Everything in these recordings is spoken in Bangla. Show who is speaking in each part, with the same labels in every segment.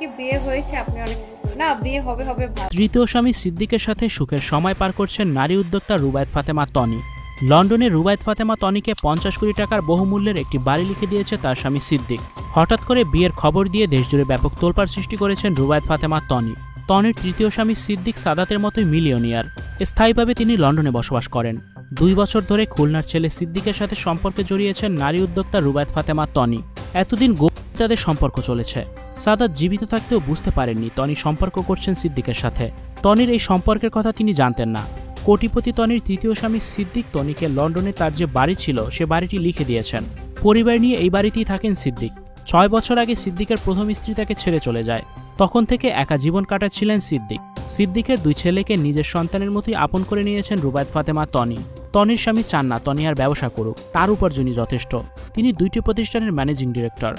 Speaker 1: কি বিয়ে হয়েছে? আপনি অনেক না বিয়ে হবে হবে
Speaker 2: তৃতীয় স্বামী সিদ্দিকের সাথে সুখের সময় পার করছেন নারী উদ্যোক্তা রুবায়েত ফাতেমা তনি। লন্ডনে রুবায়েত ফাতেমা তনিকে 50 কোটি টাকার বহুমূল্যের একটি বাড়ি লিখে দিয়েছে তার স্বামী সিদ্দিক। হঠাৎ করে বিয়ের খবর দিয়ে দেশজুড়ে ব্যাপক তোলপাড় সৃষ্টি করেছেন রুবায়েত ফাতেমা তনি। তনির তৃতীয় স্বামী সিদ্দিক সাদাতের মতোই মিলিয়নিয়ার। স্থায়ীভাবে তিনি লন্ডনে বসবাস করেন। 2 বছর ধরে খুলনার ছেলে সিদ্দিকের সাথে সম্পর্কে জড়িয়েছেন নারী উদ্যোক্তা রুবায়েত ফাতেমা তনি। এতদিন গোপনে তাদের সম্পর্ক চলেছে। সাদাত জীবিত থাকতেও বুঝতে পারেননি তনি সম্পর্ক করছেন সিদ্দিকের সাথে। তনির এই সম্পর্কের কথা তিনি জানতেন না। কোটিপতি তনির তৃতীয় স্বামী সিদ্দিক তনিকে লন্ডনে তার যে বাড়ি ছিল সে বাড়িটি লিখে দিয়েছেন। পরিবার নিয়ে এই বাড়িতেই থাকেন সিদ্দিক। 6 বছর আগে সিদ্দিকের প্রথম স্ত্রী তাকে ছেড়ে চলে যায়। তখন থেকে একা জীবন কাটাচ্ছিলেন সিদ্দিক। সিদ্দিকের 2 ছেলেকে নিজের সন্তানের মতোই আপন করে নিয়েছেন রুবায়েত ফাতেমা তনি। তনির স্বামী চান না তনি আর ব্যবসা করুক, তার উপার্জনই যথেষ্ট। তিনি 2টি প্রতিষ্ঠানের ম্যানেজিং ডিরেক্টর।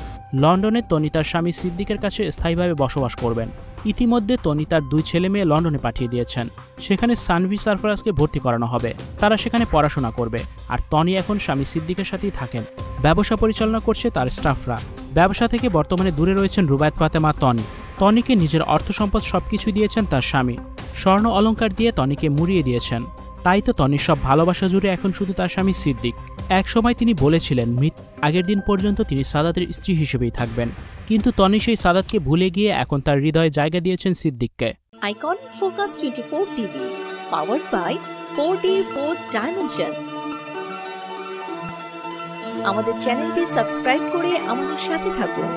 Speaker 2: লন্ডনে তনি তার স্বামী সিদ্দিকের কাছে স্থায়ীভাবে বসবাস করবেন। ইতিমধ্যে তনি তার 2 ছেলে মেয়ে লন্ডনে পাঠিয়ে দিয়েছেন। সেখানে সানভি সারফরাজকে ভর্তি করানো হবে। তারা সেখানে পড়াশোনা করবে। আর তনি এখন স্বামী সিদ্দিকের সাথেই থাকেন। ব্যবসা পরিচালনা করছে তার স্টাফরা। ব্যবসা থেকে বর্তমানে দূরে রয়েছেন রুবায়েত ফাতেমা তনি। তনিকে নিজের অর্থ সম্পদ সবকিছু দিয়েছেন তার স্বামী। স্বর্ণ অলংকার দিয়ে তনিকে মুড়িয়ে দিয়েছেন। তাই তো তনির সব ভালোবাসা জুড়ে এখন শুধু তার স্বামী সিদ্দিক। এক সময় তিনি বলেছিলেন আগের দিন পর্যন্ত তিনি সাদাতের স্ত্রী হিসেবেই থাকবেন। কিন্তু তনি সেই সাদাতকে ভুলে গিয়ে এখন তার হৃদয়ে জায়গা দিয়েছেন সিদ্দিককে।
Speaker 3: Icon focus 24 TV powered by 4D Fourth Dimension। আমাদের চ্যানেলটি সাবস্ক্রাইব করে আমাদের সাথে থাকুন।